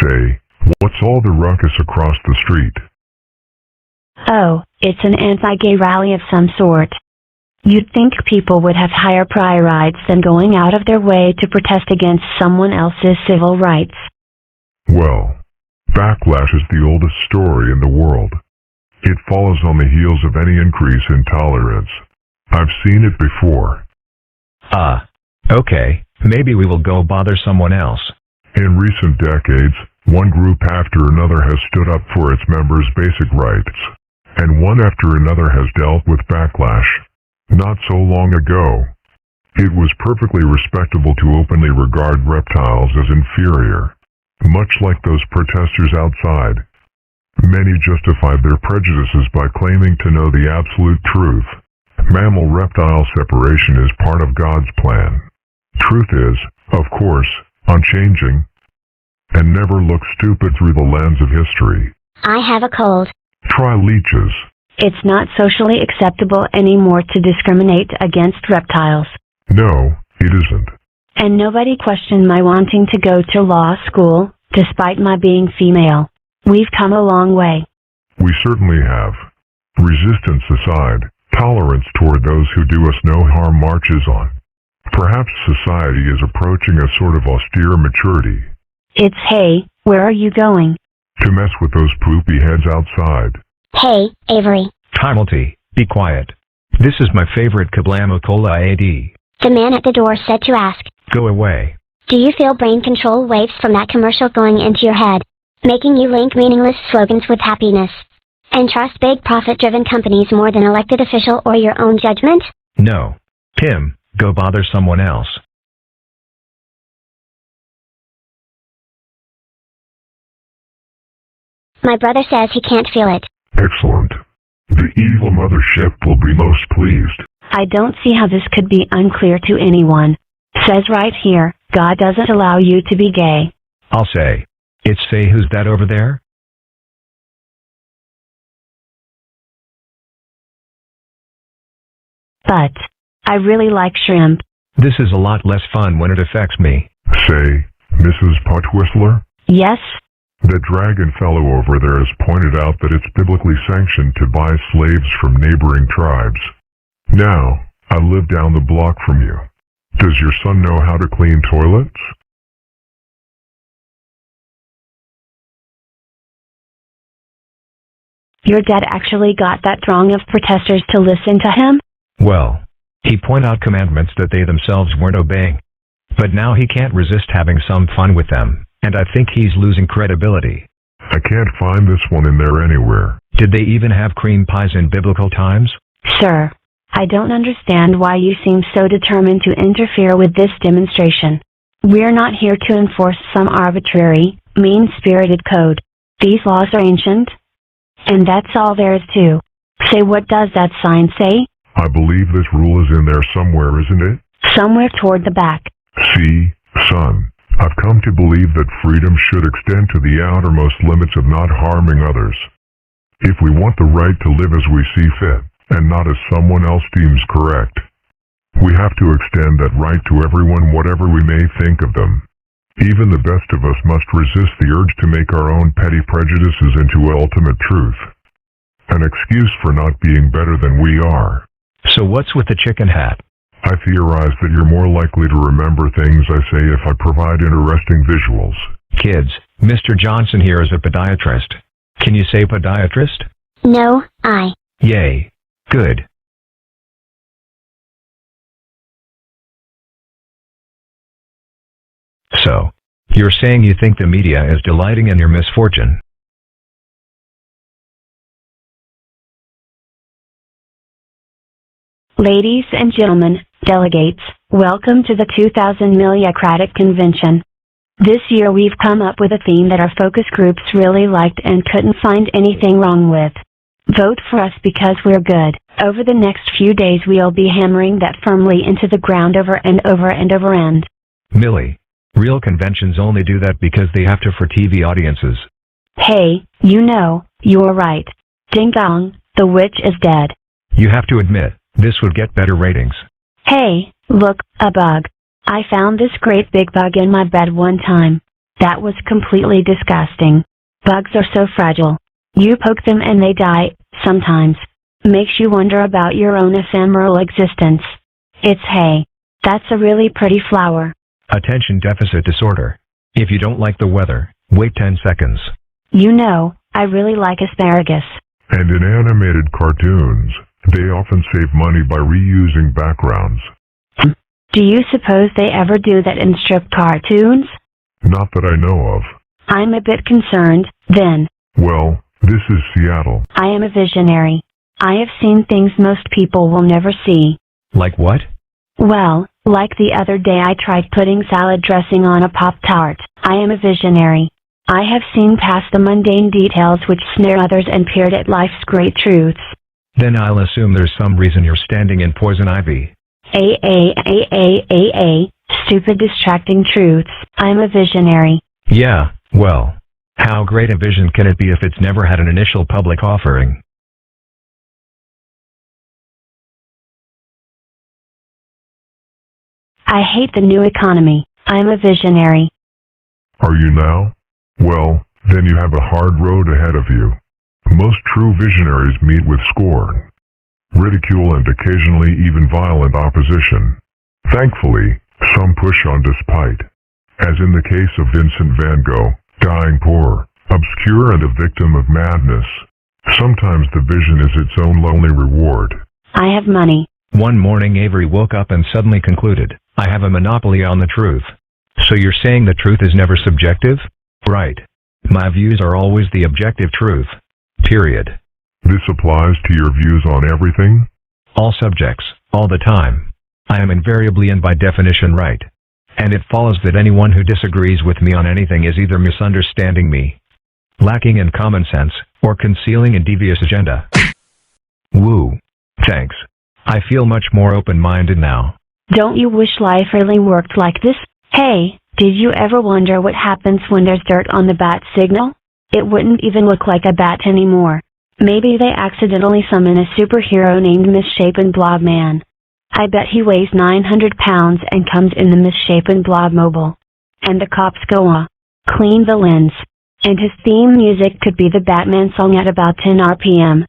Say, what's all the ruckus across the street? Oh, it's an anti-gay rally of some sort. You'd think people would have higher priorities than going out of their way to protest against someone else's civil rights. Well, backlash is the oldest story in the world. It follows on the heels of any increase in tolerance. I've seen it before. Okay, maybe we will go bother someone else. In recent decades, one group after another has stood up for its members' basic rights, and one after another has dealt with backlash. Not so long ago, it was perfectly respectable to openly regard reptiles as inferior, much like those protesters outside. Many justified their prejudices by claiming to know the absolute truth. Mammal-reptile separation is part of God's plan. Truth is, of course, unchanging, and never look stupid through the lens of history. I have a cold. Try leeches. It's not socially acceptable anymore to discriminate against reptiles. No, it isn't. And nobody questioned my wanting to go to law school, despite my being female. We've come a long way. We certainly have. Resistance aside, tolerance toward those who do us no harm marches on. Perhaps society is approaching a sort of austere maturity. It's hey, where are you going? To mess with those poopy heads outside. Hey, Avery. Timothy, be quiet. This is my favorite Kablamo Cola AD. The man at the door said to ask. Go away. Do you feel brain control waves from that commercial going into your head, making you link meaningless slogans with happiness? And trust big profit-driven companies more than elected official or your own judgment? No. Tim, go bother someone else. My brother says he can't feel it. Excellent. The evil mothership will be most pleased. I don't see how this could be unclear to anyone. Says right here, God doesn't allow you to be gay. I'll say. It's Faye. Who's that over there? But I really like shrimp. This is a lot less fun when it affects me. Say, Mrs. Potwhistler? Yes? The dragon fellow over there has pointed out that it's biblically sanctioned to buy slaves from neighboring tribes. Now, I live down the block from you. Does your son know how to clean toilets? Your dad actually got that throng of protesters to listen to him? Well, he pointed out commandments that they themselves weren't obeying. But now he can't resist having some fun with them, and I think he's losing credibility. I can't find this one in there anywhere. Did they even have cream pies in biblical times? Sir, I don't understand why you seem so determined to interfere with this demonstration. We're not here to enforce some arbitrary, mean-spirited code. These laws are ancient, and that's all there is to. Say, what does that sign say? I believe this rule is in there somewhere, isn't it? Somewhere toward the back. See, son, I've come to believe that freedom should extend to the outermost limits of not harming others. If we want the right to live as we see fit, and not as someone else deems correct, we have to extend that right to everyone, whatever we may think of them. Even the best of us must resist the urge to make our own petty prejudices into ultimate truth. An excuse for not being better than we are. So what's with the chicken hat? I theorize that you're more likely to remember things I say if I provide interesting visuals. Kids, Mr. Johnson here is a podiatrist. Can you say podiatrist? No, I. Yay. Good. So, you're saying you think the media is delighting in your misfortune? Ladies and gentlemen, delegates, welcome to the 2000 Millicratic Convention. This year we've come up with a theme that our focus groups really liked and couldn't find anything wrong with. Vote for us because we're good. Over the next few days we'll be hammering that firmly into the ground over and over and over and. Millie, real conventions only do that because they have to for TV audiences. Hey, you know, you're right. Ding dong, the witch is dead. You have to admit, this would get better ratings. Hey, look, a bug. I found this great big bug in my bed one time. That was completely disgusting. Bugs are so fragile. You poke them and they die, sometimes. Makes you wonder about your own ephemeral existence. It's hay. That's a really pretty flower. Attention deficit disorder. If you don't like the weather, wait 10 seconds. You know, I really like asparagus. And in animated cartoons, they often save money by reusing backgrounds. Do you suppose they ever do that in strip cartoons? Not that I know of. I'm a bit concerned, then. Well, this is Seattle. I am a visionary. I have seen things most people will never see. Like what? Well, like the other day I tried putting salad dressing on a Pop-Tart. I am a visionary. I have seen past the mundane details which snare others and peered at life's great truths. Then I'll assume there's some reason you're standing in poison ivy. Stupid distracting truths. I'm a visionary. Yeah, well, how great a vision can it be if it's never had an initial public offering? I hate the new economy. I'm a visionary. Are you now? Well, then you have a hard road ahead of you. Most true visionaries meet with scorn, ridicule, and occasionally even violent opposition. Thankfully, some push on despite. As in the case of Vincent van Gogh, dying poor, obscure, and a victim of madness. Sometimes the vision is its own lonely reward. I have money. One morning Avery woke up and suddenly concluded, I have a monopoly on the truth. So you're saying the truth is never subjective? Right. My views are always the objective truth. Period. This applies to your views on everything? All subjects, all the time. I am invariably and by definition right. And it follows that anyone who disagrees with me on anything is either misunderstanding me, lacking in common sense, or concealing a devious agenda. Woo. Thanks. I feel much more open-minded now. Don't you wish life really worked like this? Hey, did you ever wonder what happens when there's dirt on the bat signal? It wouldn't even look like a bat anymore. Maybe they accidentally summon a superhero named Misshapen Blob Man. I bet he weighs 900 pounds and comes in the Misshapen Blob Mobile. And the cops go, clean the lens. And his theme music could be the Batman song at about 10 RPM.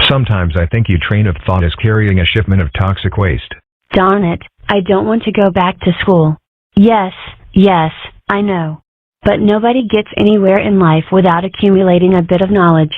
Sometimes I think your train of thought is carrying a shipment of toxic waste. Darn it, I don't want to go back to school. Yes, I know. But nobody gets anywhere in life without accumulating a bit of knowledge.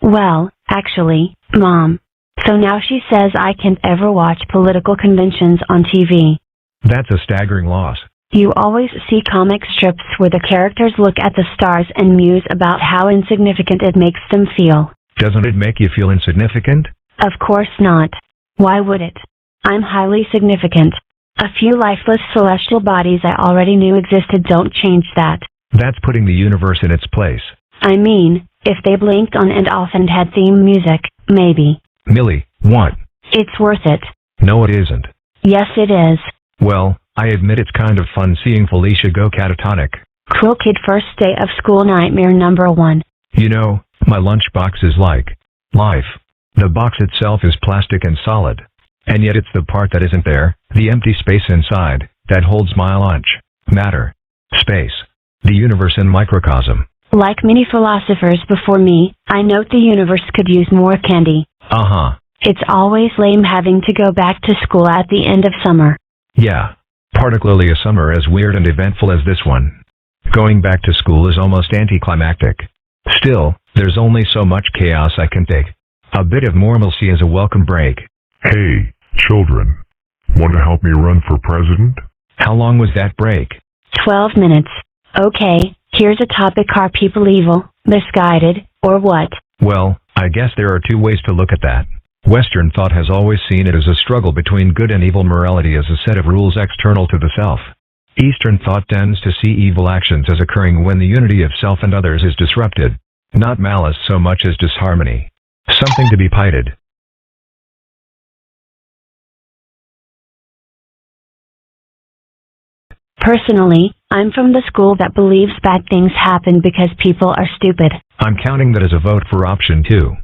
Well, actually, Mom. So now she says I can't ever watch political conventions on TV. That's a staggering loss. You always see comic strips where the characters look at the stars and muse about how insignificant it makes them feel. Doesn't it make you feel insignificant? Of course not. Why would it? I'm highly significant. A few lifeless celestial bodies I already knew existed don't change that. That's putting the universe in its place. I mean, if they blinked on and off and had theme music, maybe. Millie, what? It's worth it. No, it isn't. Yes, it is. Well, I admit it's kind of fun seeing Felicia go catatonic. Cruel kid first day of school nightmare number 1. You know, my lunchbox is like life. The box itself is plastic and solid. And yet it's the part that isn't there, the empty space inside, that holds my lunch. Matter. Space. The universe in microcosm. Like many philosophers before me, I note the universe could use more candy. Uh-huh. It's always lame having to go back to school at the end of summer. Yeah. Particularly a summer as weird and eventful as this one. Going back to school is almost anticlimactic. Still, there's only so much chaos I can take. A bit of normalcy is a welcome break. Hey, children. Want to help me run for president? How long was that break? 12 minutes. Okay, here's a topic. Are people evil, misguided, or what? Well, I guess there are two ways to look at that. Western thought has always seen it as a struggle between good and evil morality as a set of rules external to the self. Eastern thought tends to see evil actions as occurring when the unity of self and others is disrupted. Not malice so much as disharmony. Something to be pitied. Personally, I'm from the school that believes bad things happen because people are stupid. I'm counting that as a vote for option 2.